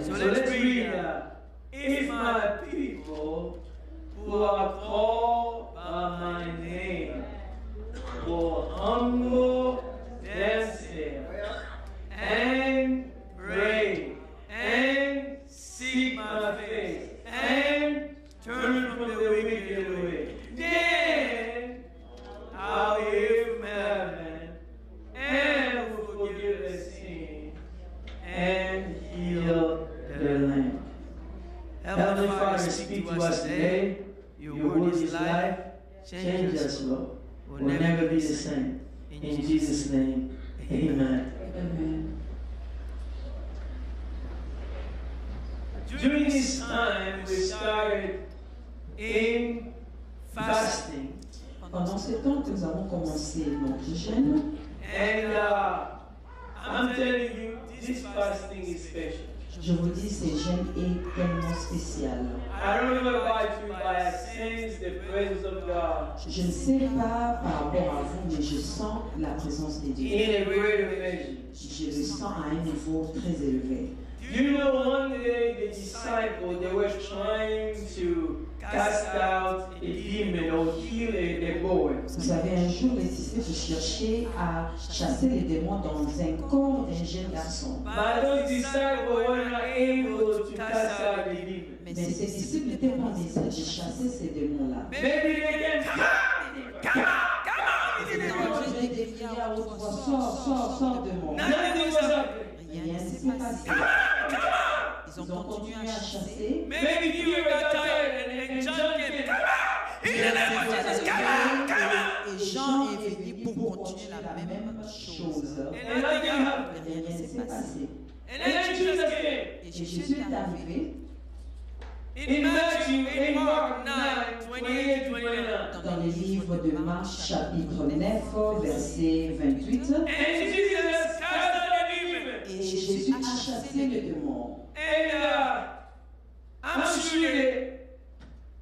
So let's read if my people who are called by my name will humble themselves and pray and seek my face and turn from their wicked way, then I'll hear from heaven and will forgive their sin and heal their land. Heavenly Father, speak to us today. Your word is life. Change us, Lord. We'll never be the same. In Jesus' name, amen. Amen. During this time, we started in fasting. Pendant ce temps, nous avons commencé notre jeûne. And I'm telling you, this fasting is special. Je vous dis, ce jeûne est tellement spécial. I don't know about you, but I sense the presence of God Je ne sais pas par rapport à vous, mais je sens la présence de Dieu. in a greater measure. Je le sens à un niveau très élevé. You know, one day the disciples, they were trying to cast out a demon or heal a boy. Vous savez, un jour, les disciples cherchaient à chasser les démons dans un corps d'un jeune garçon. But those disciples were not able to cast out the demon. Mais ces disciples n'étaient pas en mesure de chasser ces démons-là. Maybe they can. Ils entendaient des cris à haute voix, sors, démon. Nothing was happening. Rien ne s'est passé. Ils ont continué à chasser. Maybe Peter got tired and John came. Et Jean est venu pour continuer la même chose. And nothing happened. Rien ne s'est passé. And then Jesus came. Et Jésus est arrivé. In Mark 9, 28, 29. Dans le livre de Marc, chapitre 9, verset 28. And Jesus cast out the demon. Et Jésus a chassé le démon. And I'm sure that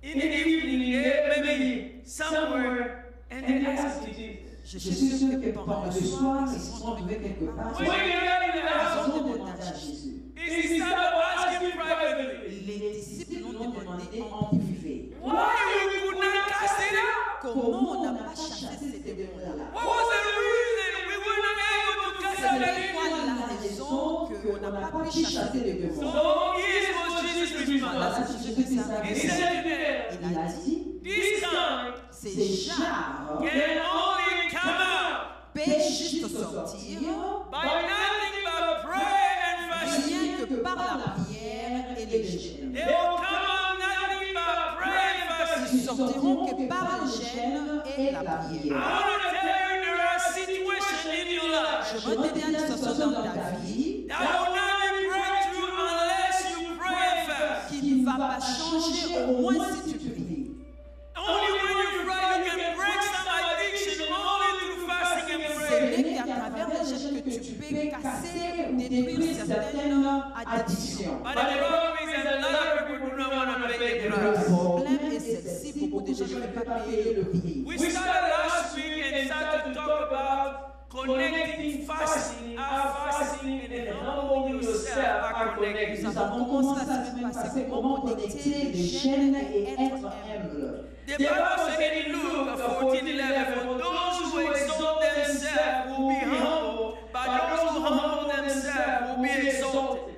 in the evening, maybe somewhere, and they asked Jesus. Je suis sûr que pendant le soir, ils se sont trouvés quelque part. When you're not in the house, Ils ont demandé à Jésus. his disciples asked him privately, Les disciples l'ont demandé en privé. why you could not cast it out? Comment on n'a pas chassé ces démons-là? What was the reason we were not able to cast out the C'est quoi demon? la raison qu'on n'a pas pu chasser les démons? So here's what Jesus Voilà responds. ce que Jésus a He dit. said there, Il a dit, this time ces jarres can only come out peuvent juste sortir by nothing but prayer and fasting. rien que par la prière et le jeûne. They will come out nothing but prayer and fasting. Ils sortiront que par le jeûne et la I prière. want to tell you there are situations in your life Je veux te dire une situation dans ta vie that will not be breakthrough unless you pray and fast. qui ne va pas changer au moins si tu pries. Only when you pray you can break some addiction only through fasting and Ce prayer. n'est qu'à travers le jeûne que tu peux casser ou détruire certaines addictions. But the problem is that a lot of people do not want to pay the Le price. problème est ceci, beaucoup de gens ne veulent pas payer le prix. We started last week and started to talk about connecting fasting, and humbling yourself are connected. Nous avons commencé la semaine passée comment connecter le jeûne et être humble. The Bible said in Luke 14:11, for those who exalt themselves will be humble, but those who humble themselves will be exalted.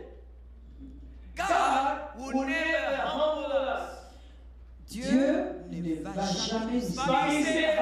God will never humble us. Dieu ne va jamais nous But He said,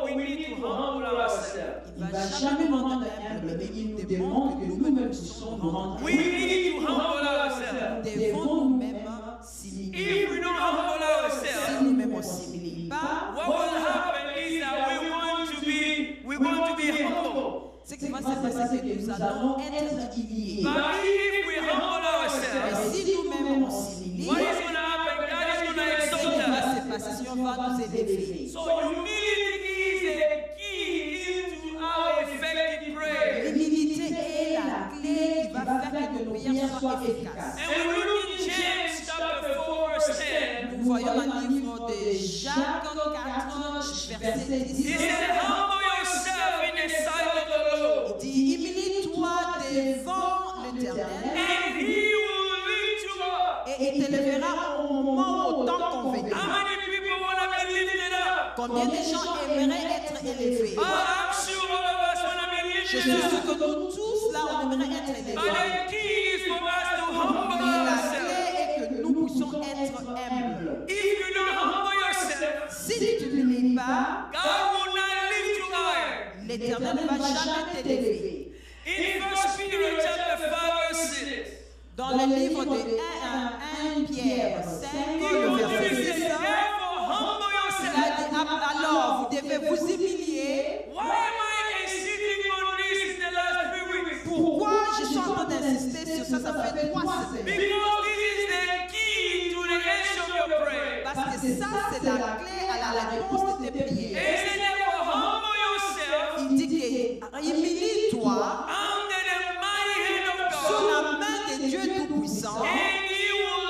we need to humble ourselves. Il ne va jamais nous rendre humble, mais il nous demande que nous-mêmes puissions nous rendre We humbles. need to humble ourselves. Nous devons nous-mêmes s'humilier. If we don't humble Si ourselves, nous-mêmes on ne s'humilie pas, what will happen is that we're going to be humble. ce qui va se passer, c'est que nous allons être humiliés. But if we humble Mais ourselves, si nous-mêmes on s'humilie, what is going to happen? God is going to ce exalt qui va us. se passer, c'est qu'on va nous élever. So humility is the key into our effective prayer. L'humilité est la clé qui va faire que nos prières soient efficaces. And when we look in James chapter 4 verse 10, Nous voyons dans le livre de Jacques 4, verset he 10. said, humble yourself in the sight of the Lord, Il dit, humilie-toi devant l'Éternel and He will lift Combien de gens aimeraient être élevés? I'm sure all of us want to be Je suis lifted sûr up. que nous tous là, on aimerait être But élevés. the key is for us to humble Mais la ourselves. clé est que nous puissions être humbles. If you don't humble yourself, Si tu ne t'humilies pas, God will not lift you higher. l'Éternel ne va jamais t'élever. In 1 Peter chapter 5 verse 6, Dans le livre de 1 Pierre 5, le verset 6, therefore humble il a yourself. dit, alors vous devez vous humilier. Why am I insisting on this in the last 3 weeks? Pourquoi je suis en train d'insister sur ça? Ça fait 3 semaines. Because this is the key to the answer of your prayer. Parce que ça, c'est la clé à la réponse de tes And prières. he said, therefore humble yourself Il dit que humilie-toi under the mighty hand of sous God, la main de Dieu Tout-Puissant and he will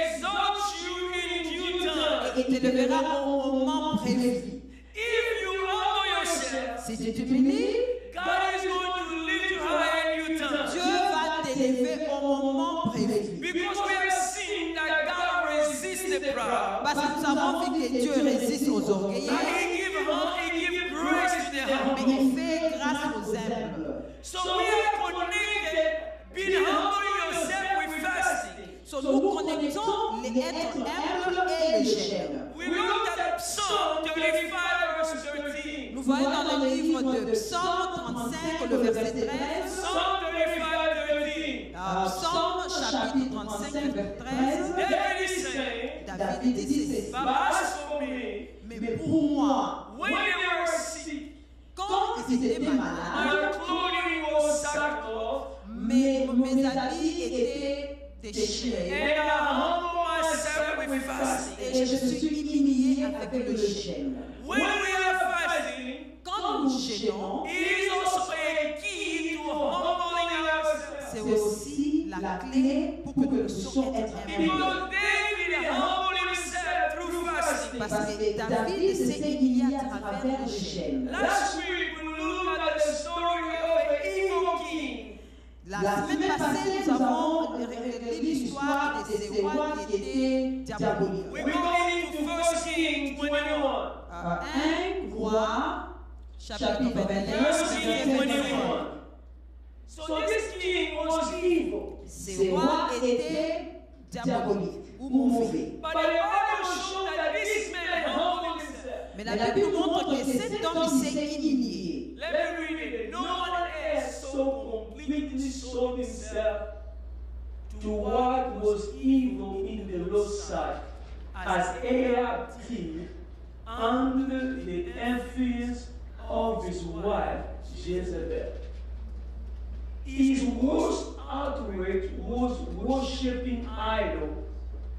exalt you in due time. et il t'élèvera au moment prévu. If you humble yourself, Si tu t'humilies, God is going to lift you high in due time. Dieu va t'élever au moment prévu. Because we have seen that God resists the proud. Parce que nous avons vu que Dieu résiste aux orgueilleux, And he give grace to the mais humble. il fait grâce aux humbles. So we are connected, being humble yourself with fasting. So, nous connectons les êtres humbles et le jeûne. We looked at Psalm 35 verse 13. Nous voyons dans le livre de Psaume 35, le verset 13, Psalm 35, 13. Psaume chapitre 35, verset 13, David is saying, David dit ceci, but as for me, mais pour moi, when they were sick, quand ils étaient malades, my clothing was sackcloth, mes habits étaient déchirés and I humble myself with fasting. et je suis humilié avec le jeûne. When we are fasting, Quand nous jeûnons, it is also a key to humbling c'est ourselves. aussi la clé pour que nous puissions être humbles. Because David humbled himself through fasting. Parce que David s'est humilié à travers le jeûne. Last week we looked at the story of an evil king. La semaine passée, nous avons regardé l'histoire de ces rois qui étaient diaboliques. We go into 1 Kings 21. 1 Roi, chapitre 21, Verse verset 21. 21. So this king was evil. Ces rois étaient diaboliques ou mauvais. But the Bible shows that this man humbled himself. Mais la Bible montre que cet homme il s'est humilié. Let me read it. No one else so completely sold himself to what was evil in the Lord's sight as Ahab did under the influence of his wife Jezebel. His worst outrage was worshipping idols,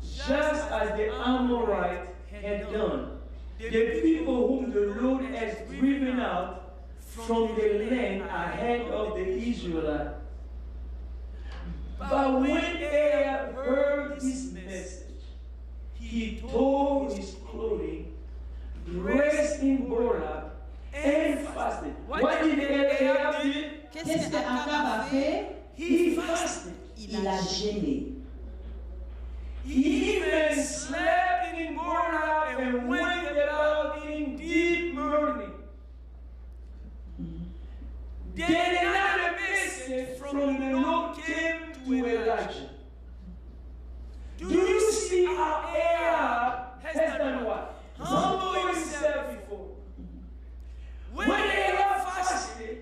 just as the Amorites had done. The people whom the Lord has driven out from the land ahead of the Israelites. But when Ahab heard this message, he tore his clothing, dressed in burlap, and fasted. What did Ahab do? Qu'est-ce qu'Akab a fait? He fasted. Il a gêné. He even slept in burlap and went about in deep mourning. Then another message from the Lord came to Elijah. Do you see how Ahab has done what? Humble himself before. When Ahab fasted,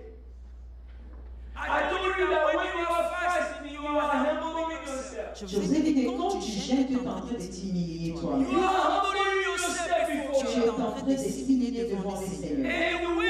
I told you that when you are fasting, you are humbling yourself. Je vous ai dit que quand tu jeûnes, tu es en train de t'humilier You toi-même. are humbling yourself Tu before es God. en train de s'humilier devant le Seigneur. And when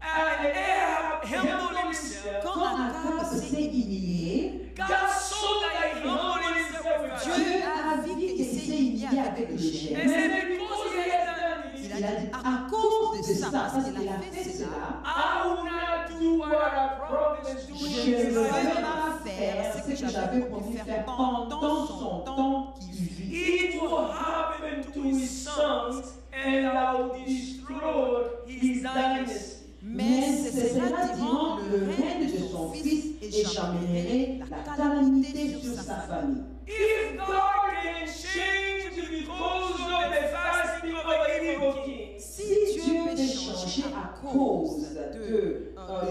Ahab humbled himself, Quand Akab s'est humilié, God saw that he humbled himself with Dieu God. a vu qu'il s'est humilié avec le And jeûne. said, because he has done Il this, a dit, à cause de ça, parce qu'il a fait cela, I will not do what I promised to je ne him. veux pas faire ce que j'avais promis faire pendant son temps qui vit. It will happen to his sons, and I will destroy his dynasty. Mais ce sera durant le règne de son fils et j'emmènerai la calamité sur sa famille. If God can change because of the fasting of an evil king,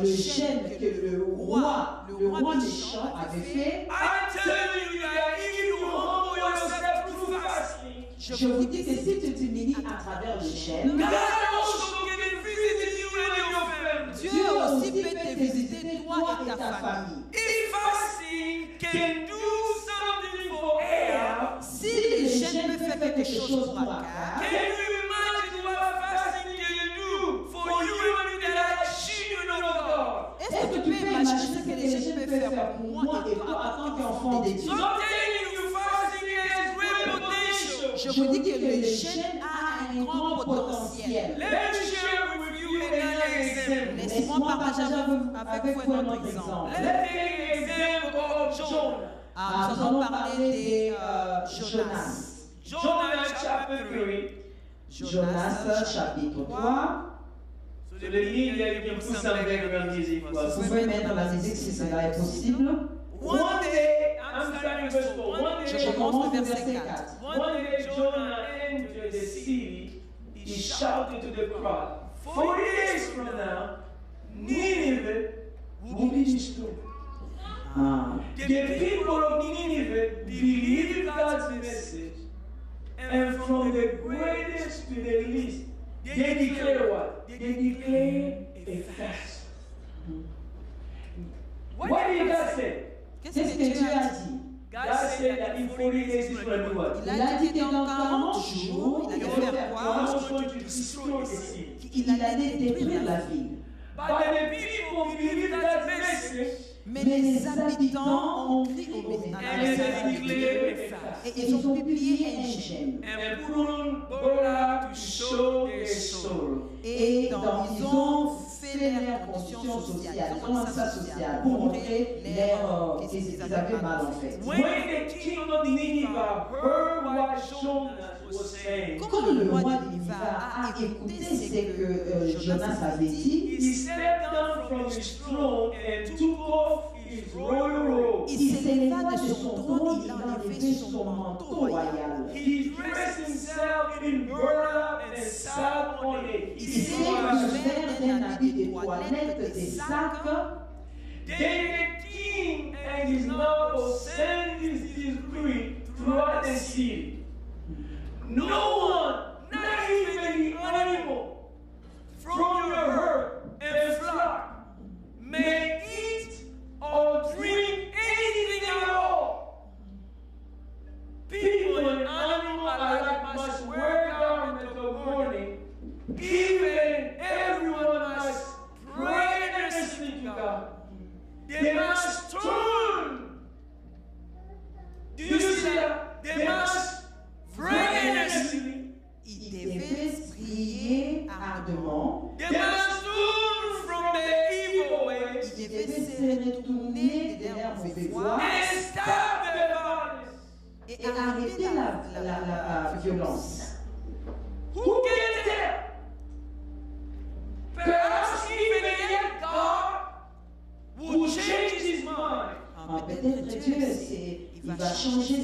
le jeûne que le roi méchant avait fait. I tell you that if you humble yourself through fasting, Je vous dis que si tu t'humilies à travers le jeûne, God also can visit you and your family. Dieu aussi peut te visiter toi et ta famille. If fasting can do something for air, Si le jeûne peut faire quelque chose pour Akar, can you imagine what fasting can do for you and me that are children of God? est-ce que tu peux imaginer ce que le jeûne peut faire pour moi et toi en tant qu'enfant de Dieu? So I'm telling you, fasting has great potential. Je vous dis que le jeûne a un grand potentiel. Let me share with you another example. Laisse-moi partager avec vous un autre exemple. Let's take an example of Jonah. Nous allons parler de Jonas. Jonah chapter 3. Jonas chapitre 3. So the media, you can put some background music for us. Vous pouvez mettre la musique si cela est possible. One day, I'm starting verse 4. One Je day, commence le verset 4. one day Jonah entered the city. He shouted to the crowd, 40 days from now, Nineveh will be destroyed. Ah. The people of Nineveh believed God's message, and from the greatest to the least, they declare what? They declare a fast. What did God say? Qu'est-ce que Dieu a dit? God said that in 40 days he's going to do what? Il a dit que dans 40 jours, il He allait faire was quoi? going to destroy the city. Il allait détruire la ville. But the people believed that message, Mais les habitants ont pris au and message they declared a fast. et ils ont publié un jeûne. And put on Bola to show their sorrow. Et ils ont fait leur condition sociale, ils ont lancé ça social pour montrer qu'ils avaient mal en fait. When the king of Nineveh heard what Jonah was saying, Quand le roi de Nineveh a écouté ce que Jonas avait dit, he stepped down from his throne and took off his royal robe. il s'éleva de son trône, il a enlevé son manteau royal. He dressed himself in burlap and sat on a Il heap s'est of ashes. couvert d'un habit de toilette, des sacs. Then the king and his nobles sent his decree throughout the city. No one, not even the animal, from your herd and flock, may eat or drink anything at all. People and animals alike must wear garments of mourning. Even everyone must pray earnestly to God. They must turn. Do you see that? They must pray earnestly. Ils devaient prier ardemment. They must turn from their evil ways Ils devaient se retourner de leur mauvaise voie and stop their violence. et arrêter la violence. Who can tell? Perhaps even yet God will change his mind. Peut-être Dieu, il va changer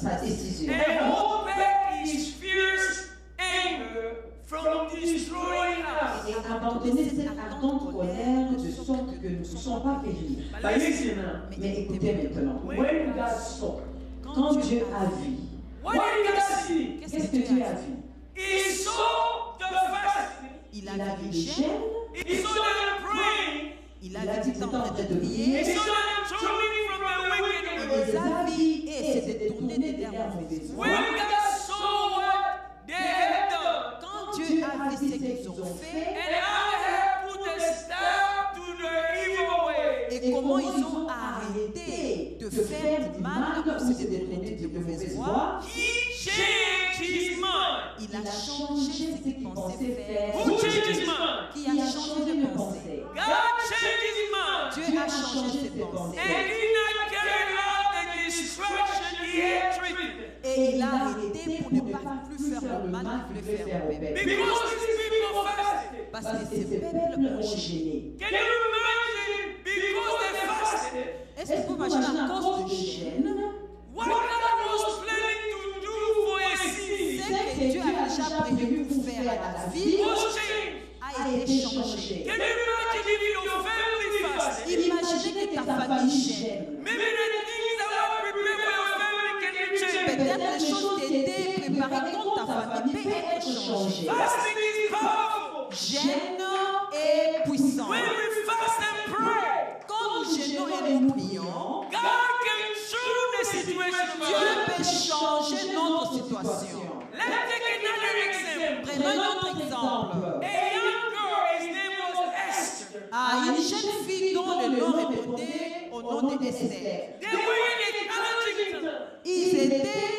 sa décision. And hold back his fierce anger from destroying us. Et abandonner cette ardente colère de sorte que nous ne puissions pas périr. But listen now. Mais écoutez maintenant, When God saw, quand Dieu a vu, what did God see? qu'est-ce que Dieu a vu? He saw the fasting. Il a vu les chaînes, He saw them praying. il a vu tout en train de He prier, saw them turning from their wicked il ways. les a vus et s'est détourné de leur mauvaise voie. When God saw what they had done, Quand Dieu a vu ce qu'ils ont fait and how they had put a stop to their evil ways, et comment ils ont arrêté de faire du mal ou se détourner de mauvaise voie, He changed his mind. il a changé ce qu'il pensait faire. Who changed his mind? Qui a changé de pensée? God changed his mind. Dieu a changé ses And pensées. he did not carry out the destruction he had treated. Et il a arrêté pour ne pas plus faire le mal qu'il voulait faire au peuple. Because these people fasted. Parce que ces peuples ont gêné. Can you imagine? Because they fasted, Est-ce que vous imaginez à cause de gêne, what God was planning to do for a city ce que Dieu a déjà prévu pour faire à la ville was changed. a été changé. Can you famille peut être changé. Fasting is powerful. Jeûne est puissant. When we fast and pray, Quand nous jeûnons et nous prions, God can turn the situation Dieu around. peut changer notre situation. Let's take another example. Prenons un autre exemple. A young girl, his name was Esther. Une jeune fille dont le nom répondait au nom d'Esther. They were in a challenging time. Ils étaient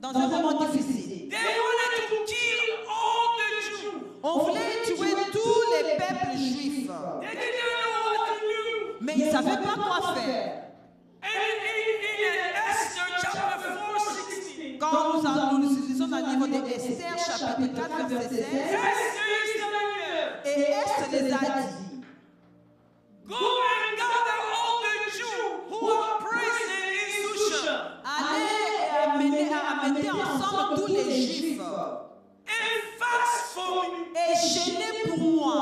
dans un moment difficile. They wanted to kill all the Jews. On voulait tuer tous les peuples juifs, They didn't know what to do. mais ils ne savaient pas quoi faire. And in Esther chapter 4:16, Quand nous lisons dans le livre d'Esther, chapitre 4, verset 16, Esther is telling them, et Esther les a dit, go and gather all the Jews who are present in Shushan allez amener ensemble tous les juifs and fast for me. et jeûnez pour moi.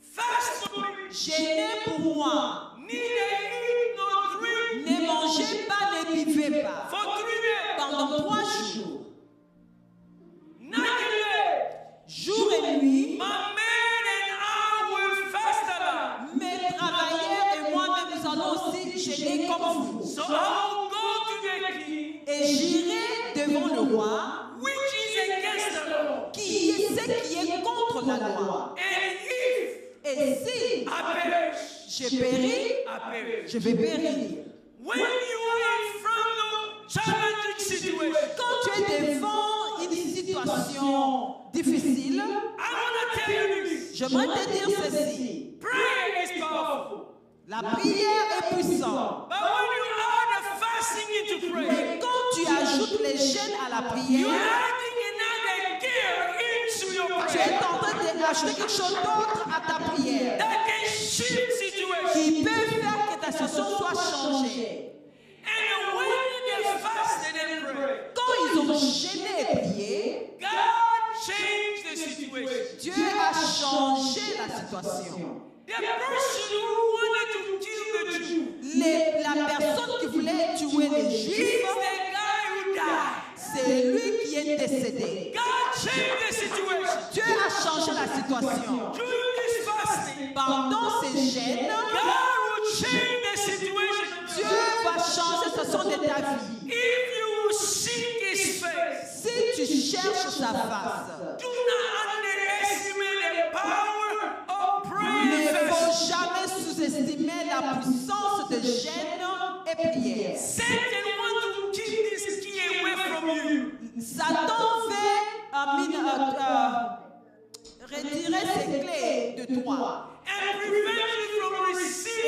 Fast for me. Jeûnez pour moi. Neither eat nor drink Ne mangez pas, ne buvez pas. for 3 days. Pendant 3 jours, Night and day. jour et nuit, My man and I will fast alone. mes travailleurs et moi-même, nous allons aussi jeûner comme vous. So I will go to the king, Et j'irai devant le roi, which is against the law. qui est ce qui est contre la loi. And if Et si I perish, je péris, I perish. je vais périr. When you are in front of challenging situation, Quand tu es devant une situation difficile, I want to tell you this. j'aimerais te dire ceci. Prayer is powerful. La prière est puissante. But when you add the fasting into prayer, Mais quand tu ajoutes les jeûnes à la you're prière, adding another gear into your tu es prayer en train d'ajouter quelque chose d'autre à ta prière that can shift situation. qui peut faire que ta situation soit changée. And when they fasted and prayed, Quand ils ont jeûné et prié, God changed the situation. Dieu a changé la situation. The person who wanted to kill the Jew La personne qui voulait tuer les is Juifs, the guy who died. c'est lui qui est décédé. God changed the situation. Dieu a changé la situation. During this fasting, Pendant ces jeûnes, God will change the situation. Dieu va changer ce son de ta vie. If you seek His face, Si tu cherches sa face, do not underestimate the power of il prayer ne and faut fasting. jamais sous-estimer la puissance de jeûne et prière. Satan wants to keep this key away from you. Satan veut retirer ses clés de toi And prevent you from receiving et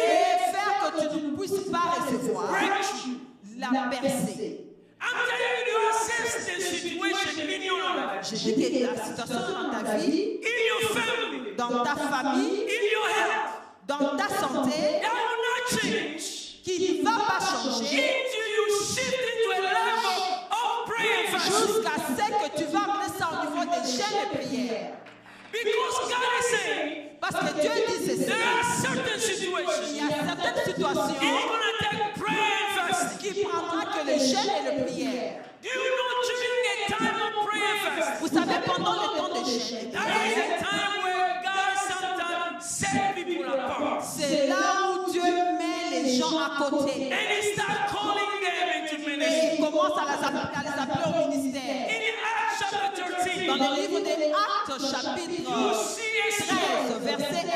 faire que tu ne puisses pas recevoir breakthrough. la percée. I'm telling you, you assess the situation in your life, Je dis que la situation dans ta vie, in your family, dans ta famille, in your health, dans ta santé, that will not change qui ne va pas changer until you shift into a level of prayer and fasting. jusqu'à ce que tu vas amener ça au niveau des jeûnes et prières. Because God is saying Parce que Dieu dit ceci. there are certain Il situations y a certaines He's situations going to take prayer and fasting. qui prendra que le jeûne et le prière. Do you know during a time of prayer and fasting, Vous savez, pendant le temps de jeûne et that prière, is a time where God sometimes set people apart. c'est là où Dieu met les gens à côté. And He starts calling them into Et ministry. il commence à les appeler au ministère. In Acts chapter 13, Dans le livre des Actes, chapitre 13, verset 1,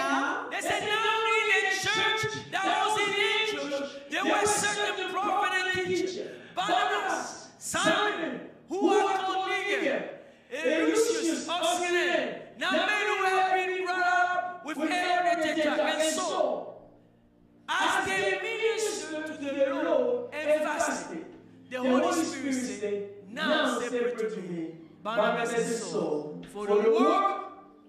they said now in a church that was in Antioch, there were certain prophet and teachers, Barnabas, Simon, who are called Niger, and Lucius of Cyrene, now men who have been brought up with Herod the Tetrarch and Saul. As they ministered to the Lord and fasted, the Holy Spirit said, now separate to me Barnabas and Saul for the work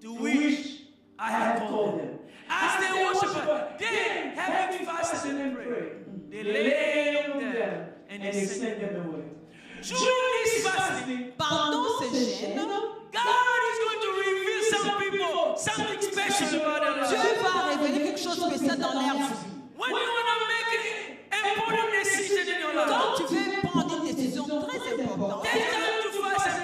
to which I have called them. As they worshiped, then having fasted and prayed, they laid on them and they sent them away. During this fasting, pendant ces jeûnes, God is going to reveal some people something special about their Dieu life. va révéler quelque chose de spécial dans leur vie. When you want to make an important decision in your Quand life, tu veux prendre une décision très importante, take time to fast and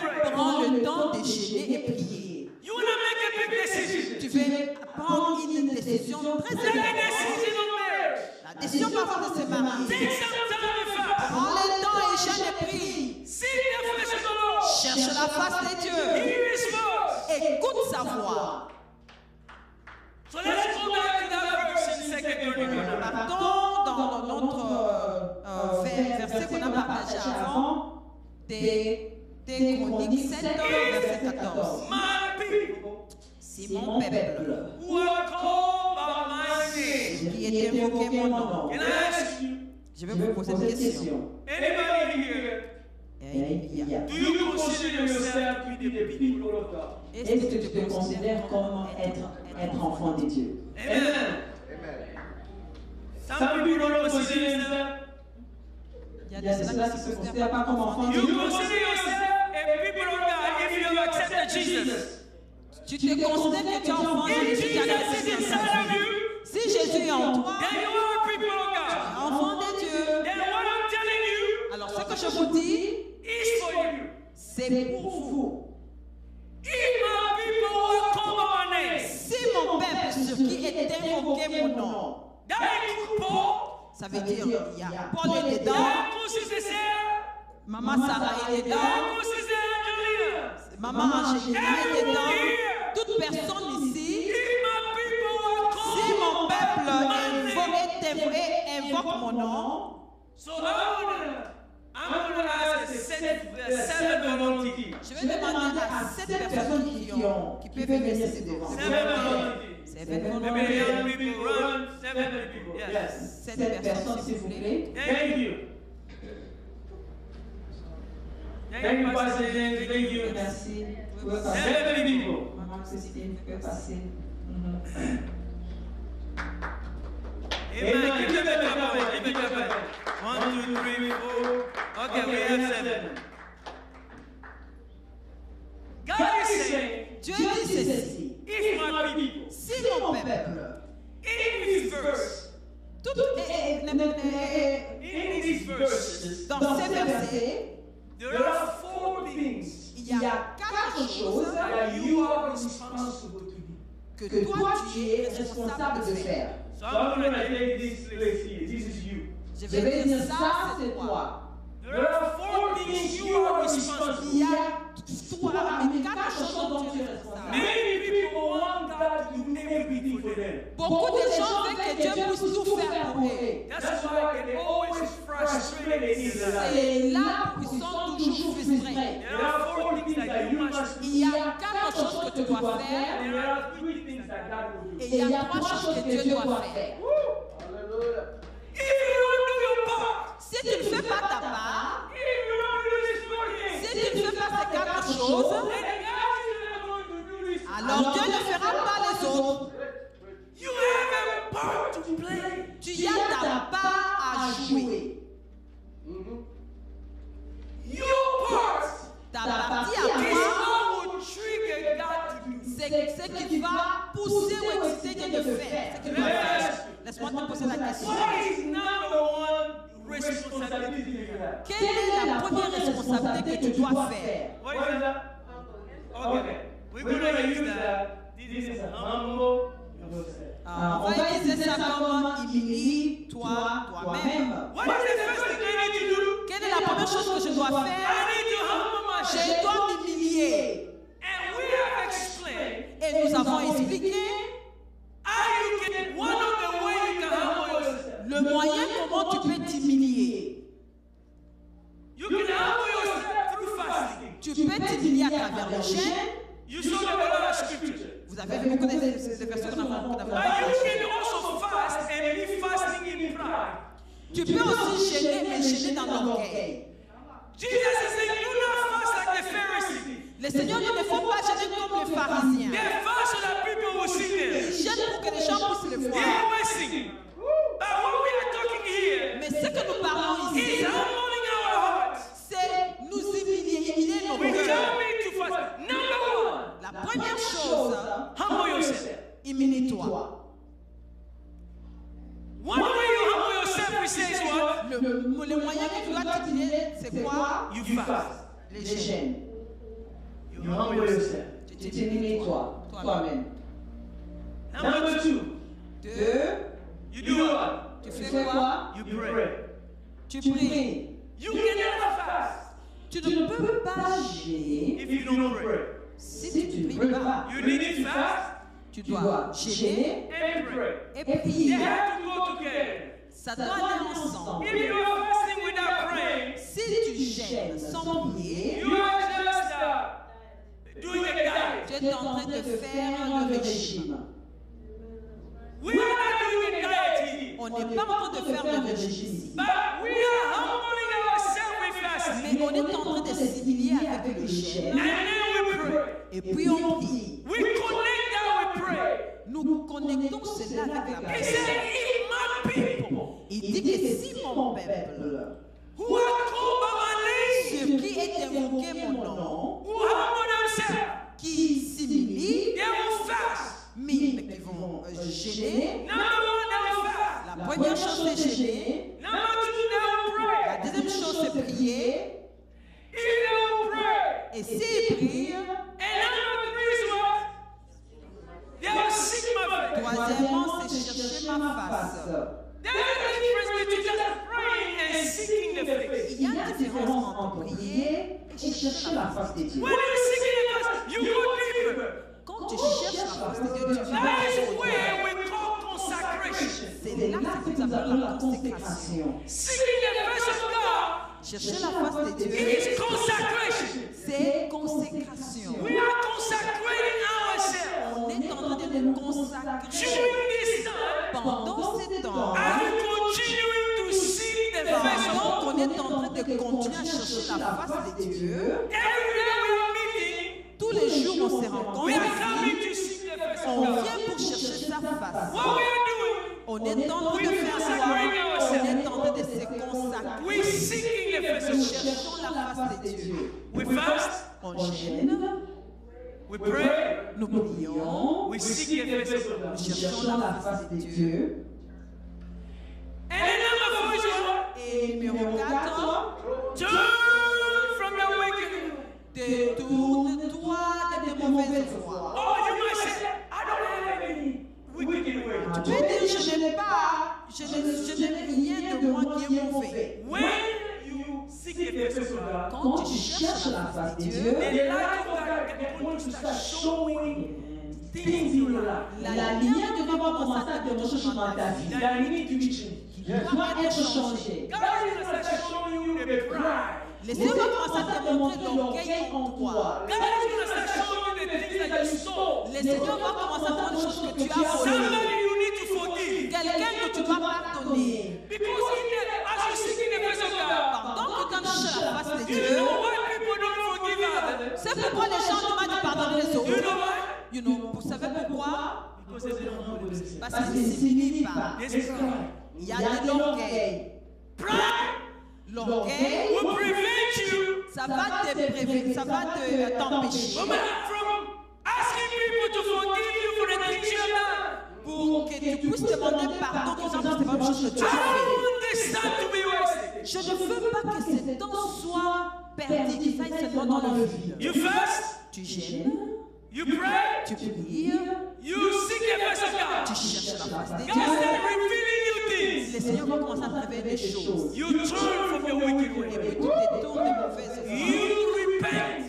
très Take a important. decision on marriage. La décision avant de se marier. Take some time to fast. Prends le temps et jeûne et prie. Seek the face of the Lord. Cherche la face de Dieu. Hear His voice. Écoute sa voix. So let's go back to that verse in 2 Corinthians. Partons dans notre verset qu'on a partagé avant, des Chroniques 7, verset 14. My people C'est mon peuple who are called by my name. qui est invoqué mon nom. Can I ask you, Je vais vous poser une question. anybody here, do you consider yourself to be the people of God? Est-ce que tu te considères comme être enfant de Dieu? Amen. Some people don't consider themselves. Il Il y a ceux-là qui ne se considèrent pas comme enfants de You Dieu. consider yourself a people of God if you have accepted Jesus. Tu te considères que tu es enfant de If Dieu, tu as Jesus is accepté inside of Jésus. you, Si Jésus est en toi, then you are people of God. enfant de Dieu, Then what I'm telling you alors ce que je vous dis, is for you. c'est pour vous. If my people will call by my name, Si mon peuple sur qui est invoqué mon nom, that includes Paul, ça veut dire il y a Paul est dedans, that includes Sister Sarah, Maman Sarah est that dedans, includes Sister Angelina. Maman Angélique est dedans, toute personne ici. If my people will Si call mon peuple my name, invoque mon nom, so I'm gonna ask the seven volunteers. je vais demander à 7 personnes qui peuvent venir se devant. Seven volunteers. Seven Maybe volontaires. young people run. 7 people. Yes. 7 personnes, s'il vous plaît. Thank you. Thank you, Pastor James. Thank you. Merci. Vous pouvez passer. 7 people. Maman Christine, vous pouvez passer. Amen. Give them a clap. Give them a clap. 1, 2, 3, 4. Okay, we have 7. God is saying, Dieu dit ceci. if my people, Si mon peuple, in this verse, in these verses, dans ces versets, there are 4 things il y a 4 choses that you are responsible to do. que toi tu es responsable de faire. So I'm going to take this place here. This is you. Je Je vais vais dire dire ça, ça, c'est c'est toi. toi. There are 4 things you are responsible. Il y Il y a a toi, mais mais 4 4 choses choses dont dont tu tu es es responsable. responsable. Many people want God to do everything for them. Beaucoup de gens veulent que Dieu puisse tout faire pour eux. That's why they're always frustrated in their life. Et là, ils sont toujours frustrés. There are 4 things that you must do. Il y a 4 choses que tu dois faire And there are 3 things that God will do. et il y a 3 choses que Dieu doit faire. If you don't do your part, Si tu ne fais pas ta part, if you don't do this 4 si things, tu ne fais pas ces 4 choses, then God is not going to do this. alors Dieu ne fera pas les autres. You have a part to play. Tu as ta part à jouer. Your part Ta partie à is toi, what will trigger God to do. c'est ce qui va pousser ou exciter Dieu de faire. Ce qu'il va faire. Laisse-moi te poser la question. What is number 1 responsibility you have? Quelle est la première responsabilité que tu dois faire? What is that? Okay. We're going to use that. This is a humble yourself. On va utiliser ça comme humilie-toi toi-même. What is the first thing I need to do? Quelle est la première chose que je dois I faire? need to humble myself. Je dois m'humilier. And we have explained Et nous avons expliqué how you can, one of the ways you can humble yourself. le moyen comment tu peux t'humilier. You can humble yourself through fasting. Tu peux t'humilier à travers le jeûne. You saw the lot of scripture. Vous avez vu beaucoup de versets qu'on a But you partagés. can also fast and be fasting in pride. Tu peux aussi jeûner, mais jeûner dans l'orgueil. Jesus is saying, do not fast like the Pharisees. Le Seigneur dit ne faut pas jeûner comme les pharisiens. They fast so that people will see them. Jeûne pour que les gens puissent le They voir. always sing. But what we are talking here Mais ce que nous parlons is ici, humbling our hearts. c'est nous humilier nos We cœurs. come to fast. Number 1, La première chose, humble yourself. humilie-toi. One way you humble yourself, we say is what? Le moyen que tu dois t'humilier, c'est quoi? You fast. Les Les jeûnes. gènes. You humble yourself. Tu t'humilies toi, toi-même. Number 2, You do what? Tu fais quoi? You pray. Tu pries. You cannot fast Tu ne peux pas jeûner if you don't pray. si tu ne pries pas. You need to fast Tu dois jeûner and pray. et They prier. have to go together. Ça doit aller ensemble. If you are fasting without praying, Si tu jeûnes sans prier, you are just doing a diet. tu es en train de faire le régime. We are not doing a diet here, On n'est pas en train de faire le régime ici. but we are humbling ourselves with fasting. Mais on est en train de s'humilier avec le jeûne. And then we pray. Et puis on prie. We connect that we pray. Nous connectons cela avec la He prière. said, if my people Il dit que si mon peuple, who are called by my name, ceux qui est invoqué mon nom, who humble themselves, qui s'humilient, they will fast. mais qui vont jeûner, Number one, they will fast. la première chose c'est jeûner, Number two, they will la pray. deuxième chose c'est prier, If they will pray. et s'ils prient, And number three is what? They will seek my face. troisièmement c'est chercher ma face. There is a difference between just praying and seeking the face. Il y a une différence entre prier et chercher la face de Dieu. When you're seeking the face, you go deeper. Quand tu cherches la face de Dieu, tu That vas is au-delà. where we call consecration. C'est là que nous appelons la consécration. Seeking the face of God Chercher la face de Dieu, is consecration. c'est consécration. We are consecrating ourselves On est en train de nous consacrer during this time pendant ce temps. and continuing to seek the face of Pendant God. qu'on est en train de continuer à chercher la face de Dieu, Every day we are meeting, tous les jours on se we rencontre, are coming to seek the face of on God. vient pour chercher sa face. What we are doing, On est en train de faire quoi? On est en train de se consacrer. we seeking the face of Nous God. cherchons la face de Dieu. We fast, On jeûne, we pray, nous prions, we seek the face of God. nous cherchons la face de Dieu. And then number four is what? Et numéro 4, Turn from your wicked. détourne-toi de tes mauvaises voies. Oh, you might say, I don't have any wicked ways. Tu peux dire, je n'ai pas, je n'ai rien de moi qui est mauvais. When you seek the face of God, Quand tu cherches la face de Dieu, the light of God is going to start showing things in your life La lumière de Dieu va commencer à te montrer dans ta vie. that you need to be changed. Doit être changé. God is going to start showing you the pride. le Seigneur va commencer à te montrer l'orgueil en toi. God is going to start showing you the things that you stole. Le Seigneur va commencer à te montrer les choses que tu as volées. Somebody you need to forgive. Quelqu'un que tu dois pardonner. Because as you're seeking the face of God, Pendant que tu as cherché la face de you Dieu, know why people don't forgive others? c'est pourquoi les gens demandent de pardonner les You know autres. why? You know, vous savez pourquoi? Because they don't humble themselves. Parce qu'ils ne s'humilient pas. This is pride. Il y a de l'orgueil. Pride L'orgueil, will prevent you ça va te t'empêcher from asking people to forgive you for the things you have done. pour que tu puisses demander pardon pour les bonnes choses que tu I as don't fait. want this time to be wasted. Je ne veux pas que ce temps soit perdu, qu'il faille seulement dans le vide. You fast, Tu jeûnes, you pray, tu pries, you seek the face of tu God. cherches la face de God Dieu. starts revealing you things. Le Seigneur va commencer à te révéler des choses. You turn from your wicked Et way. puis tu te tournes de mauvaises voies. You repent.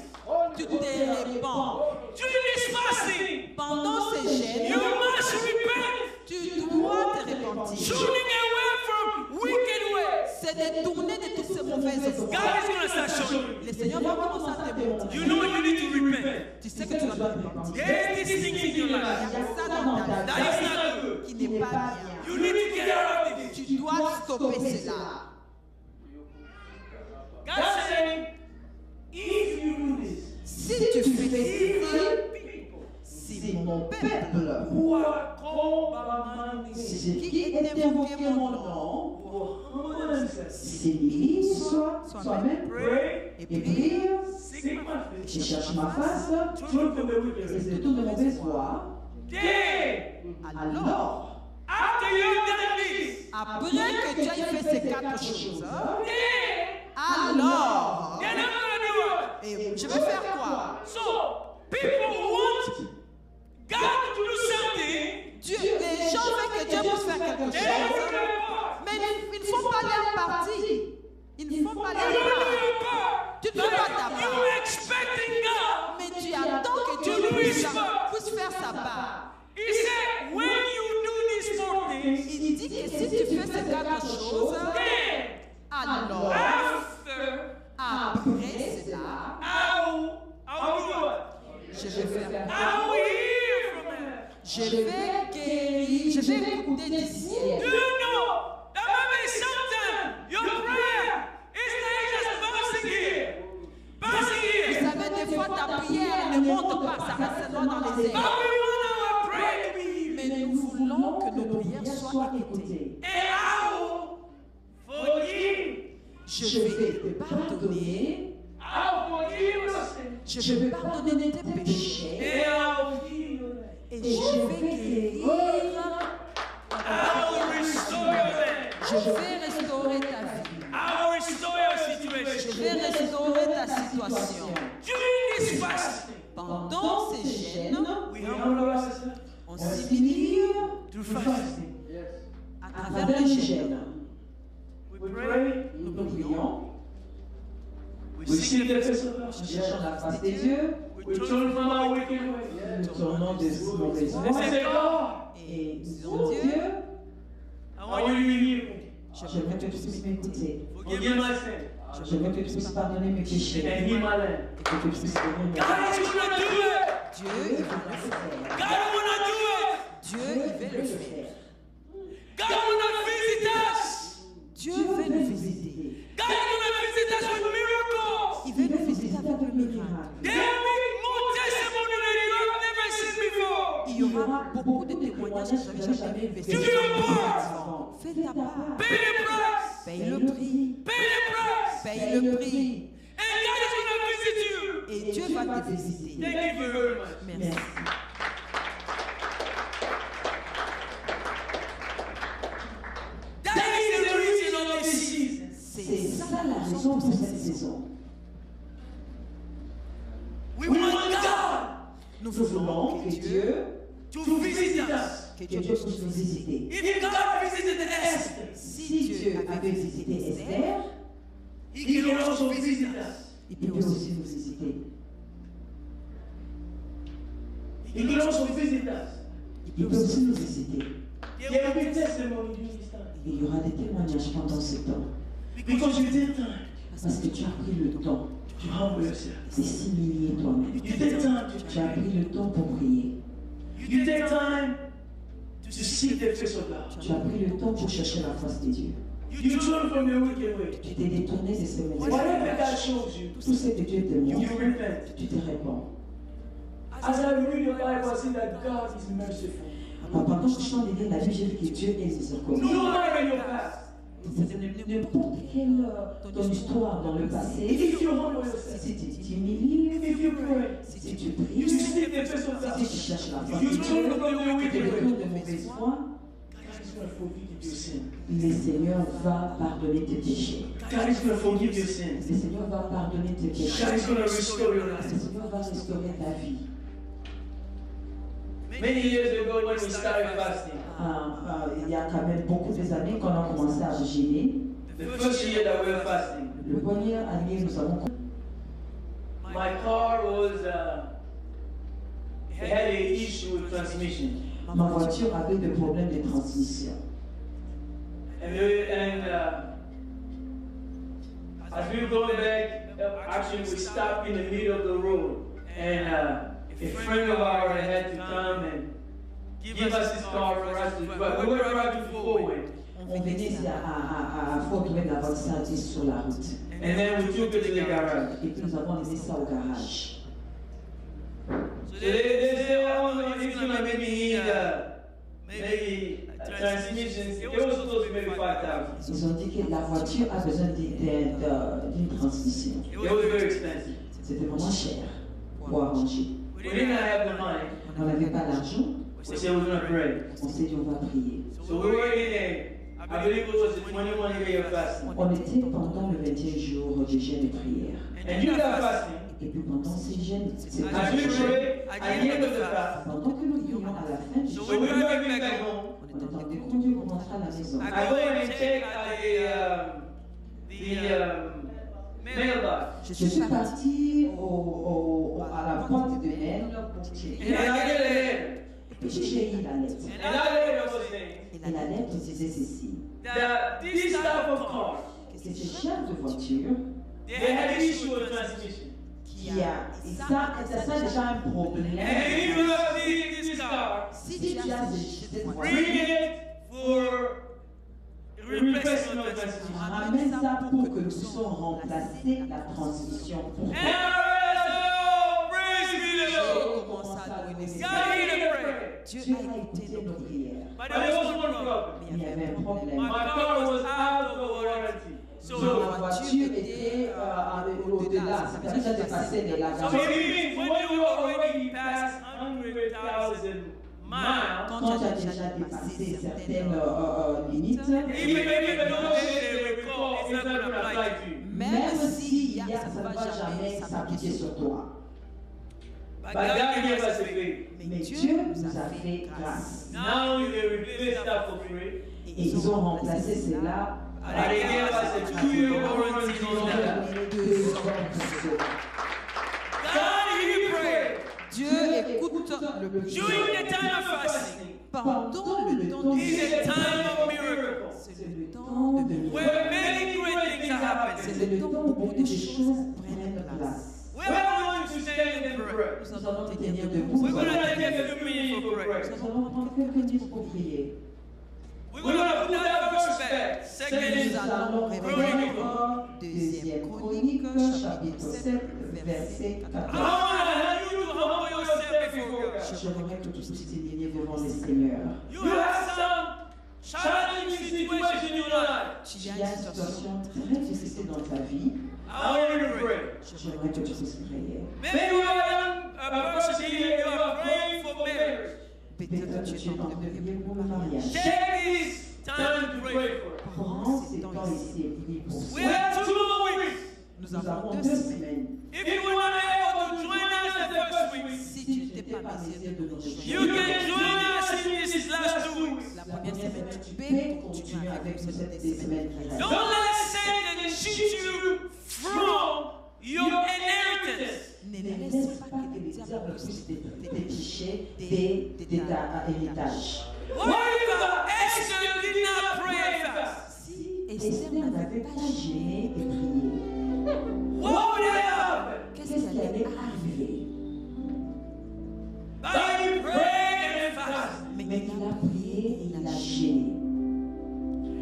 Tu te répands. During this fasting, Pendant ces you jeûnes, must repent. tu dois te repentir. Turning away from wicked ways. C'est de tourner de toutes ces mauvaises God voies. is going to start showing you. Le Seigneur va commencer à te montrer. You know you need to repent. Tu sais que tu dois te repentir. There's these things in your Il y life a ça dans ta vie that is not good. qui n'est pas bien. You need to get out of this. Tu dois stopper cela. God's saying, if you do this, Si tu fais if ceci, my people si mon peuple, who are called by my name qui est invoqué mon nom, will humble themselves, S'humilie, soi-même, pray, et et puis prie, seek my face, et cherche ma face, turn from the et wicked se ways, tourne de mauvaise voie. then, alors, after you've done this, après que tu aies fait ces 4 choses, then, alors, then I'm going to do what? et je vais faire quoi? So, people want God to do something, Les gens veulent que Dieu Je vais guérir, je vais écouter du ciel. Do you know that maybe sometimes your prayer is not just bouncing here, bouncing Vous here. savez, des fois, ta prière ne monte pas, ça reste seulement dans les But we airs. want our prayer to be here. Mais nous voulons que nos prières soient écoutées. And I will forgive. Je vais te pardonner. I'll forgive your sins. Je vais pardonner tes péchés. And I'll heal your land. Et je vais guérir. I'll restore your land. Je vais restaurer ta vie. I'll restore your Je situation. vais restaurer ta situation. During this fasting, Pendant ces jeûnes, we humble ourselves on s'humilie through fasting. à travers les jeûnes. We pray, Nous prions, we seek the face of God. Nous cherchons la face des dieux. We turn from our wicked ways. Nous tournons des mauvaises And say, voies. God, Et nous disons disons, Dieu, Dieu, I want you to hear me. je veux que tu puisses m'écouter. Forgive my sin Je veux que tu puisses pardonner mes péchés. and heal my land. Et que tu puisses donner mes God is gonna do it. Dieu, il va le faire. God wanna do it. Dieu, il va le faire. God wanna visit us. Dieu veut nous visiter. God wanna visit us with miracles. Il veut nous visiter avec le miracle. There will be more testimony that you have never seen before. Il y aura beaucoup de témoignages que vous n'avez jamais vus. Do your part. Fais ta part. Pay the price. Paye le prix. Pay the price. Paye le prix. And God is gonna visit you. Et Dieu va te visiter. Thank you very much. Merci. That is the reason of this season. C'est ça la raison pour cette saison. We want God Nous Nous voulons voulons que que Dieu, Dieu, to visit us. que que Dieu Dieu puisse nous visiter. If God visited Esther, Si Dieu avait visité Esther, He can also visit us. il il peut peut aussi aussi nous visiter. He can also visit us. Il peut aussi nous visiter. There will be testimony during this time. Il y aura des témoignages pendant ce temps. Because you take time Parce que tu as pris le temps to humble yourself. de s'humilier toi-même. You take time Tu as to pris le temps pour prier. You take time to seek the face of God. Tu as pris le temps pour chercher la face de Dieu. You turn from your wicked way. Tu t'es détourné de ces mauvaises Whatever voies. God shows you, Tout ce que Dieu te you montre, repent. tu te réponds. As I read the Bible, I see that God is merciful. Pendant que je suis en train de lire la Bible, j'ai vu que Dieu est miséricordieux. No matter your past, N'importe quelle ton histoire dans le passé, if you humble yourself, si tu t'humilies, if you pray, si tu you pries, seek the face of si tu God, cherches la face you de turn Dieu, from your tu te wicked way, détournes de mauvaise foi, God is going to forgive your sin. le Seigneur va pardonner tes péchés. God is going to forgive your sins. Le Seigneur va pardonner tes God péchés. is going to restore your Le life. Seigneur va restaurer ta vie. Many years ago, when we started fasting, Il y a quand même beaucoup d'années qu'on a commencé à jeûner. the first year that we were fasting, Le premier année, nous avons my car was it had an issue with transmission, ma voiture avait des problèmes de transmission. and as we were going back, actually we stopped in the middle of the road, and a friend of ours had to come and give us his car for us to drive. We were driving forward, On venait ici à Fort Wayne, la voiture s'est sur la route. and then we took it to the garage. Et puis nous avons amené ça au garage. So they said, oh no, it's gonna maybe need maybe a transmission. It was supposed to be maybe 5,000. Ils ont dit que la voiture a besoin d'une transmission. It was very expensive. C'était vraiment cher pour arranger. We didn't have the money. On n'avait pas d'argent. We said we're gonna pray. On s'est dit on va prier. So we were in a, I believe it was a 21 day of fasting. On était pendant le 21e jour de jeûne et prière. And during that fasting, Et puis pendant ces jeûnes, c'est as we prayed, at the end of the fast, pendant que nous prions à la fin du so jeûne, we were driving back home. on est en train de conduire pour rentrer à la maison. I go and check the mailbox. Je suis partie à la boîte de mail pour checker. And I get a letter. Et puis j'ai eu la lettre. And that letter was saying Et la lettre disait ceci. that this type of car, Que ces chefs de voiture they had an issue with transmission. qui qui a. Et ça c'est déjà un problème. And if you have this car, Si tu as cette bring voiture, it for replacement of transmission. ramène ça pour que nous puissions remplacer la transmission. Pour And oh, praise be the Lord. Commence à louer le God Seigneur. heard the prayer. Dieu Dieu a a écouté écouté nos nos prières. prières. But there was one problem. Mais il y avait un problème. My car was out of warranty. Donc, So, la voiture était au-delà, ça avait déjà dépassé les so lagages. it means when you already past 100,000 miles, Quand tu as déjà dépassé certaines limites, even if the they recall, it's not going to apply to you. même si ça ne va jamais s'appliquer sur toi. But God gave us a favor. Mais Dieu nous a fait grâce. Now they replaced that for free. Et ils ont remplacé cela And they gave us a 2-year warranty on that. God, He prayed. Dieu écoute le During prière. the time of fasting, Pendant le temps is du a time of miracles. c'est le temps de miracle. Where many great things are happening. C'est le temps où beaucoup de choses prennent place. We are going to stand and pray. Nous allons nous tenir debout. We're Nous going to take a few minutes for prayer. allons prendre quelques minutes pour prier. We're going to put that verse back. Nous Second allons Réveiller reprendre Deuxième Chronique, chapitre 7, verset I 14. want to help you to humble yourself before God. J'aimerais que tous s'aligner devant le Seigneur. You have some challenging situation in your life. Tu Il y as a une une situation situation très difficile dans ta vie. I want you to pray. J'aimerais que tu puisses prier. Maybe you are a person here, you are praying for marriage. Peut-être que tu es en train de prier pour le mariage. Take this time to pray for it. Prends ces temps ici et prie pour We ça. have 2 more weeks. Nous Nous avons avons 2 2 semaines. semaines. If you were not able to join us the first week, Si tu n'étais pas mesé de nous you rejoindre, can join us in these last 2 weeks. la première semaine, tu peux peux continuer continuer avec avec nous cette cette semaine qui reste. Don't let Satan cheat you from your inheritance. Ne Ne laisse laisse pas pas que que les les diables diables puissent puissent te dépicher dépicher de ta héritage. What if Esther did not pray and fast? Si Esther Esther n'avait n'avait pas pas gêné gêné et prié. What would have happened? qu'est-ce Qu'est-ce qui qui allait allait arriver? arriver? But he prayed and fasted. Mais il a prié et il a gêné.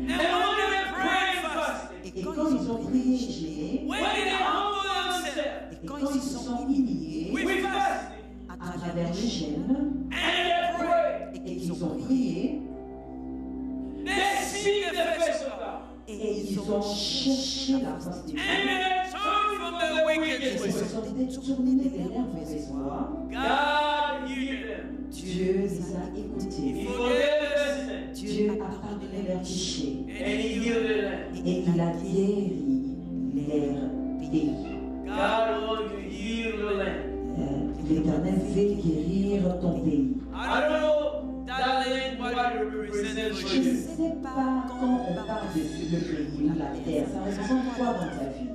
And when they prayed and fasted, Et quand ils ont prié et gêné, when they humbled themselves, et quand ils se sont humiliés we fasted À à travers travers le les gêne and they prayed. et qu'ils ont prié They seek the face of God. et ils ont cherché la face de Dieu. And they turned from their wicked Ils ways. se sont détournés de leur mauvaise voie. God healed them. Dieu les a He écoutés. forgave their sins. Dieu a pardonné leurs péchés. And he healed the land. Et il a guéri leur pays. God wants to heal the land. L'Éternel veut guérir ton pays. I don't know that land what it represents for Je ne you. sais pas quand on parle de le pays ou la terre, ça représente quoi dans ta vie?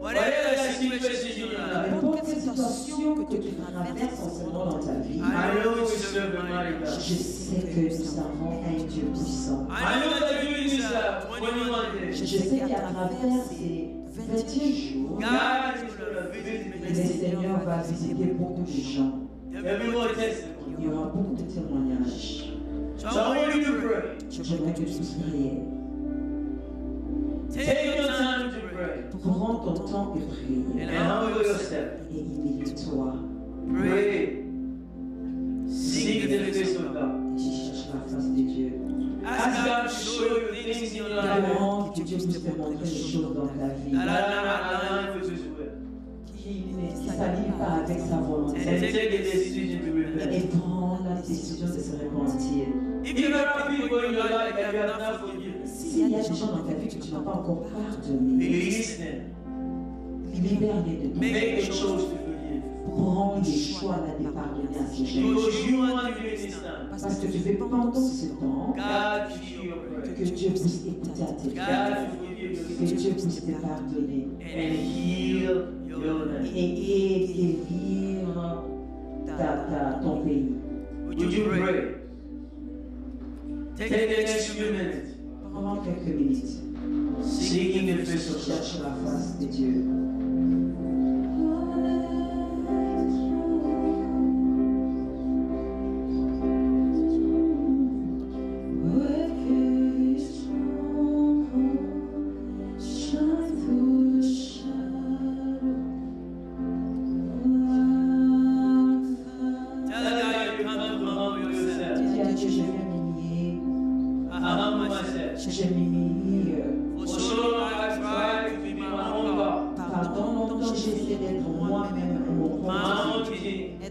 Whatever the situation in your life, N'importe quelle situation que tu traverses en ce moment dans ta vie, I know you serve a mighty God. je sais que nous avons un Dieu puissant. I know that you in this 21 days, Je sais qu'à travers ces 21 jours, God is going to visit le me. Seigneur va visiter beaucoup de gens. There'll be more testimony. Il y aura beaucoup de témoignages. So I want you to pray. J'aimerais que tu prier. Take your time to pray. Prends ton temps et prie. And humble yourself. Et humilie-toi. Pray. Seek the face of God. Et cherche la face de Dieu. Ask God to show you things in your life Demande que Dieu puisse te montrer des choses dans ta vie that are not aligned with His will. qui ne s'alignent pas avec sa volonté. And take a decision to repent. Et prends la décision de se repentir. If you have people in your life that you have not forgiven, S'il y a des gens dans ta vie que tu n'as pas encore pardonné, release them. libère-les de Make a tout. choice to forgive. Prends le choix là de pardonner à ces gens. Because you want to be this time. Parce que tu veux pendant ce temps God to hear your que prayer. Dieu puisse écouter à tes prières, God to forgive your que sins Dieu puisse te pardonner and heal your land. et guérir ton pays. Would you pray? Take the next few minutes Pendant quelques minutes, seeking the face of God. cherche la face de Dieu.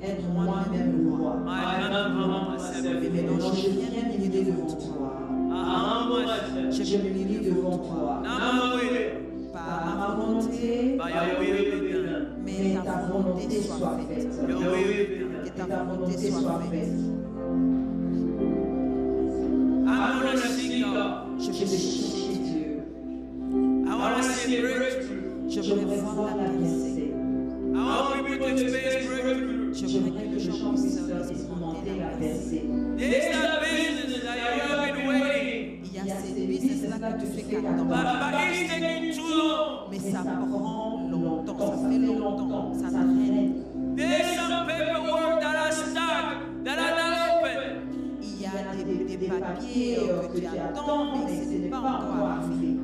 être moi-même roi. I humble myself Mais before maintenant, you. je viens m'humilier devant toi. I humble myself. Je m'humilie devant toi. Not my will, Par ma volonté, but your will be done. mais ta volonté soit faite. Your will be Que done. ta volonté soit faite. I want to see God. Je veux chercher Dieu. I want to see a breakthrough. Je voudrais voir la percée. I want people to experience breakthrough. J'aimerais que les gens puissent expérimenter la percée. There's that business that you have been waiting, Il y a ces business-là que tu fais qu'attendre. but it's taking too long. Mais ça prend longtemps, ça fait longtemps, ça traîne. There's some paperwork that are stuck, that are not open. Il y a des papiers que tu attends, mais ce n'est pas encore arrivé.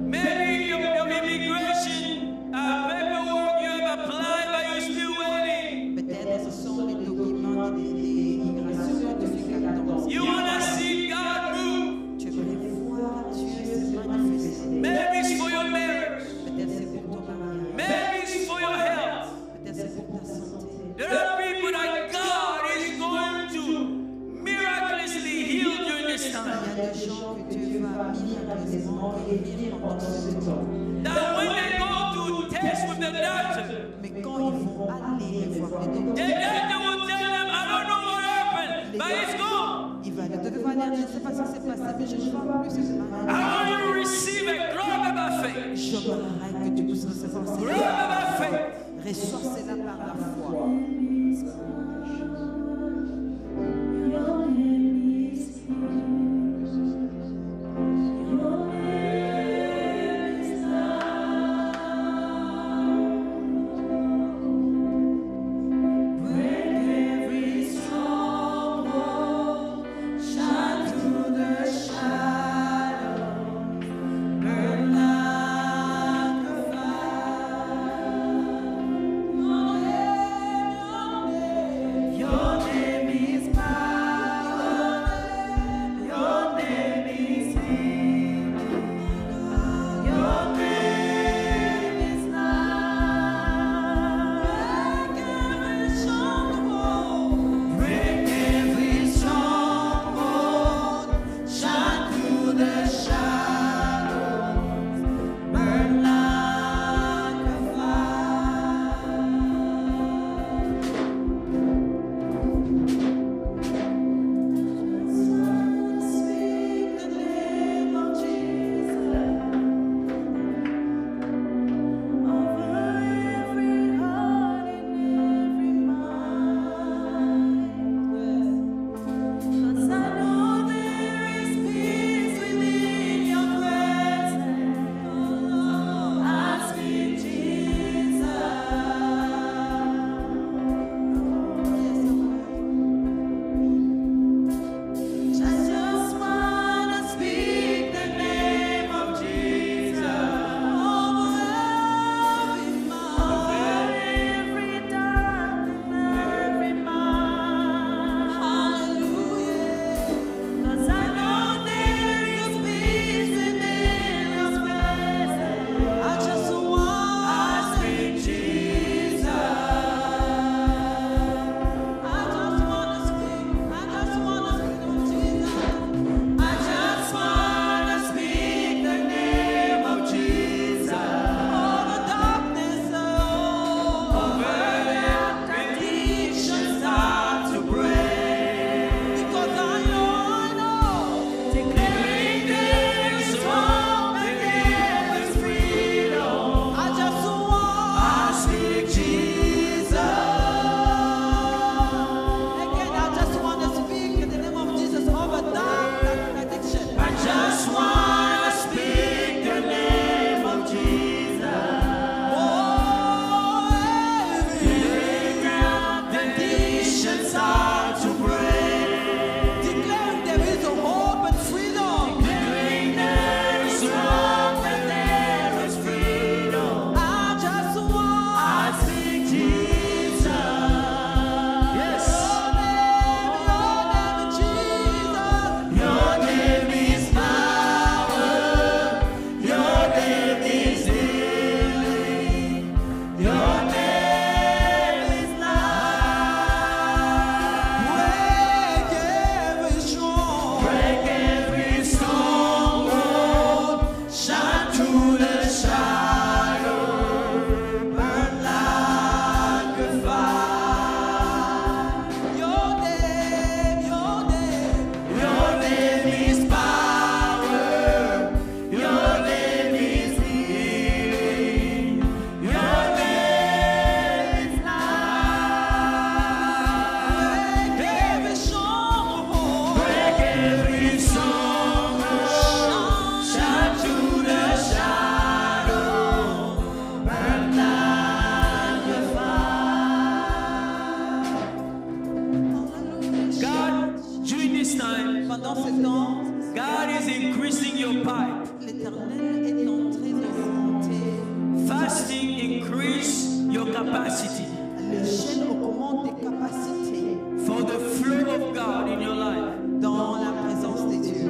Maybe your immigration paperwork you have applied, but you're still waiting. Peut-être ce sont les documents d'immigration que tu fais qu'attendre. You want to see God move. Tu veux voir Dieu se manifester. Maybe it's for your marriage. Peut-être c'est pour ton mariage. Maybe it's for your health. Peut-être c'est pour ta santé. There are people that God is going to miraculously heal during this time. Il y a des gens que Dieu va miraculeusement guérir pendant ce temps. That when they go to test with the doctor, Mais quand ils vont aller voir le the docteur, doctor will tell them, I don't know what happened, but it's gone. il va le docteur va dire, je ne sais pas ce qui s'est passé, mais je ne vois plus ce qui s'est I passé. want you to receive it. Grab it by faith. J'aimerais que tu puisses recevoir cette Grab it by faith. Reçois cela par la foi. capacity Le jeûne augmente tes capacités for the flow of God in your life. dans la présence de Dieu.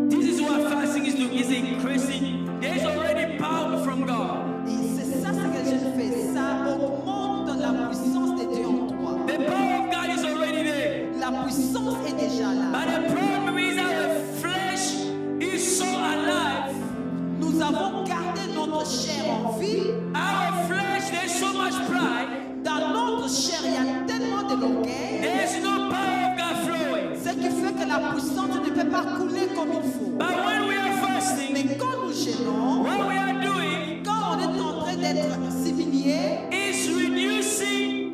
This is what fasting is doing. It's increasing. There's already power from God. Et c'est ça ce que le jeûne fait. Ça augmente la puissance de Dieu en toi. The power of God is already there. La puissance est déjà là. But the problem is our flesh is so alive. Nous avons gardé notre chair en vie. Our flesh, there's so much pride. Dans notre chair, il y a tellement de l'orgueil. There's no power of God flowing. Ce qui fait que la puissance ne peut pas couler comme il faut. But when we are fasting, Mais quand nous jeûnons, what we are doing quand on est en train d'être similié, is reducing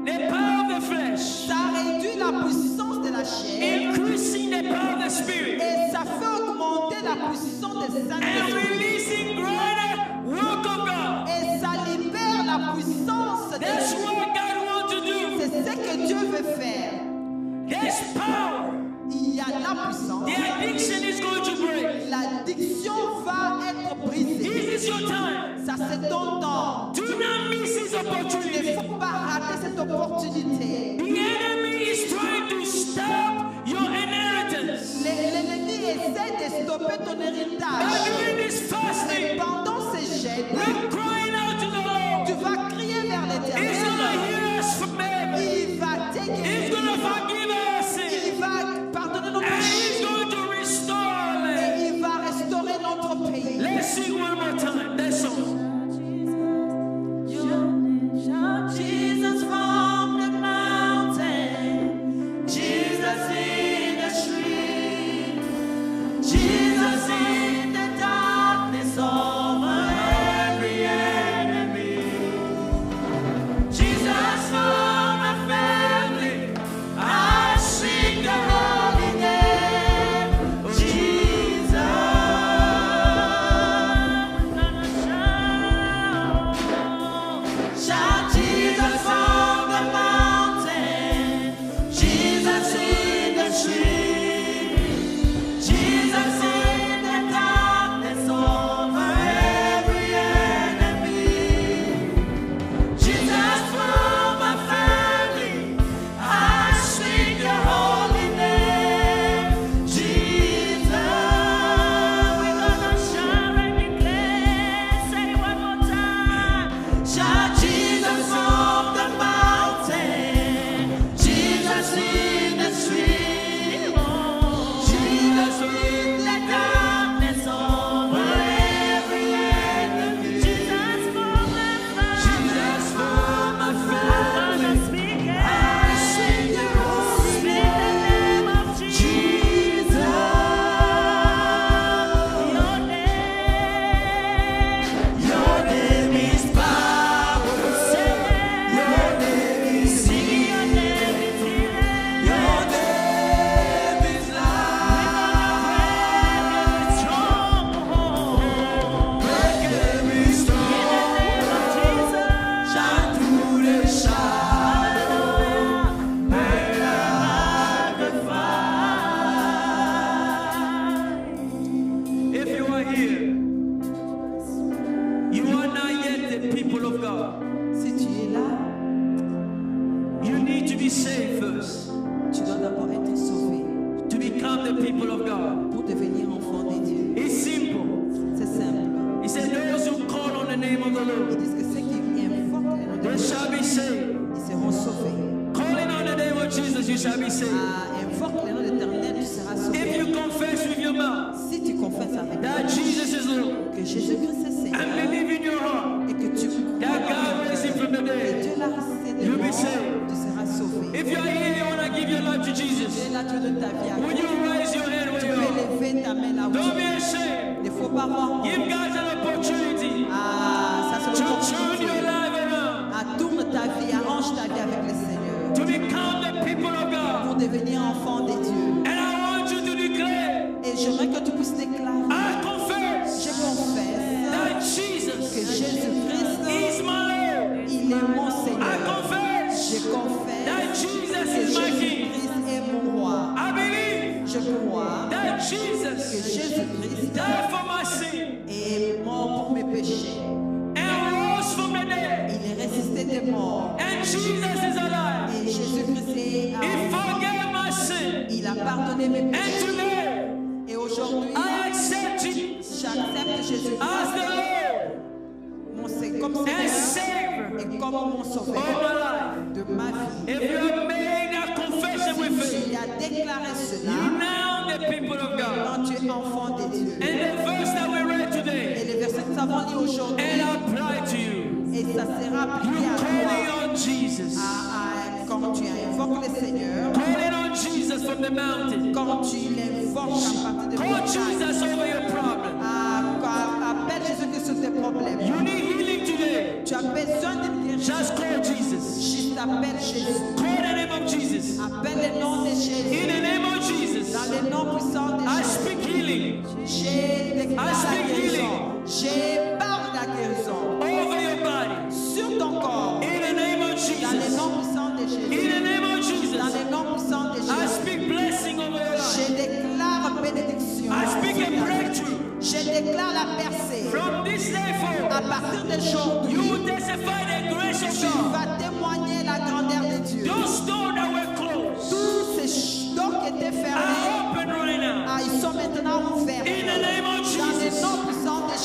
the power of the flesh, ça réduit la puissance de la chair increasing the power of the spirit, et ça fait augmenter la puissance des and Saint-Esprit. releasing greater work of God. Et ça libère la puissance de That's Dieu. what God wants to do. C'est ce que Dieu veut faire. There's power. Il y a la puissance. The addiction is going to break. L'addiction va être brisée. This is your time. Ça c'est ton temps. Do not miss this Il ne opportunity. faut pas rater cette opportunité. The enemy is trying to stop your inheritance. L'ennemi essaie de stopper ton But héritage. during this Mais fasting, pendant ces jeûnes, we're crying out to the tu Lord. vas crier vers He's going to l'Éternel. hear us from heaven. Il va He's t'éguer. going to forgive our sins. Il va pardonner nos And He's péchés. going to restore our land. Et il va restaurer notre pays. Let's sing one more time. That song. Jesus from the mountain, Jesus in the street, Jesus in the darkness over every enemy, Jesus for my family, I sing the holy name, Jesus. Shout Jesus from the mountain, Jesus in the street, Jesus in the darkness over every enemy, Jesus for my family, I sing your holy name, Jesus. We're gonna shout and declare, say one more time. Shout Jesus from the mountain, Jesus in the street, Jesus in the darkness over every enemy, Jesus for my family, I sing your holy name, Jesus. Your name is power. Your name is healing. Your name is life. Break every stronghold. Shine through the shadow. May I magnify. If you are here, you are not yet the people of God. Si tu es là, You need to be saved first tu dois d'abord être sauvé to become the people of God. pour devenir enfant de Dieu. It's simple. C'est simple. He said, those who call on the name of the Ils Lord, disent que ceux qui invoquent le nom de they Dieu, shall be saved. ils seront sauvés. Calling on the name of Jesus, you shall be saved. Invoque le nom de l'Éternel, tu seras If sauvé. you confess with your mouth Si tu confesses avec that toi Jesus is Lord que Jésus-Christ est and Seigneur believe in your heart et que tu that God raised him from the que dead, Dieu l'a ressuscité de You'll be mort, saved. tu seras sauvé. if you are here, you want to give your life to Tu Jesus, es là, tu donnes ta vie à would Dieu. you raise your hand where Tu you peux are? lever ta main là où Don't tu be es. ashamed. Il ne faut pas avoir honte. Give God an opportunity Ça c'est to turn your l'opportunité. life around, Tourne ta vie, arrange ta vie avec le Seigneur to become the people of pour God. devenir enfant de Dieu. And I want you to declare, Et j'aimerais que tu puisses déclarer, I je confess confesse that que Jesus Jésus-Christ, is my Lord. il est mon I Seigneur. confess Je confesse that Jesus que is my King. Jésus-Christ est mon roi. I believe Je crois that que Jesus Jésus-Christ died for my sin est mort pour mes péchés and rose mort. And Jesus is alive. Et Jésus-Christ est He forgave my sin. il a pardonné mes And péchés. today, Et aujourd'hui, I accept Jesus j'accepte Jésus as the Lord comme and Seigneur Savior et comme mon of sauveur my life. de ma vie. If you have made that confession with Si faith, tu as déclaré you cela, now the people of God. quand tu es enfant de Dieu. And the verse that we read Et today, les versets que nous avons lus aujourd'hui, and apply to you. et ça sera appliqué You à calling toi. on Jesus. Quand tu invoques le Seigneur, Calling on Jesus from the mountain. quand tu l'invoques à partir de Call montagne, Jesus over your problem. appelle Jésus-Christ sur tes problèmes. You need healing today. Tu as besoin d'une guérison. Just call Jesus. Juste appelle Jésus. Call the name of Jesus. Appelle le nom de In Jésus. the name of Jesus, Dans le nom puissant de I Jésus. speak healing J'ai déclaré I speak la guérison. healing. J'ai parlé de la guérison over your body. sur ton corps. In the name of Dans le Jesus. nom puissant de In Jésus. the name of Dans Jesus, le nom puissant de I Jésus. speak blessing over your life. Je déclare bénédiction. I speak a breakthrough. Je déclare la percée. From this day À forward, partir d'aujourd'hui, you will testify the grace of tu God. vas témoigner la grandeur de Dieu. Those doors that were closed Tous ces doors qui étaient fermés, are open right now. ils sont maintenant ouverts. In the name of Dans le Jesus, nom puissant de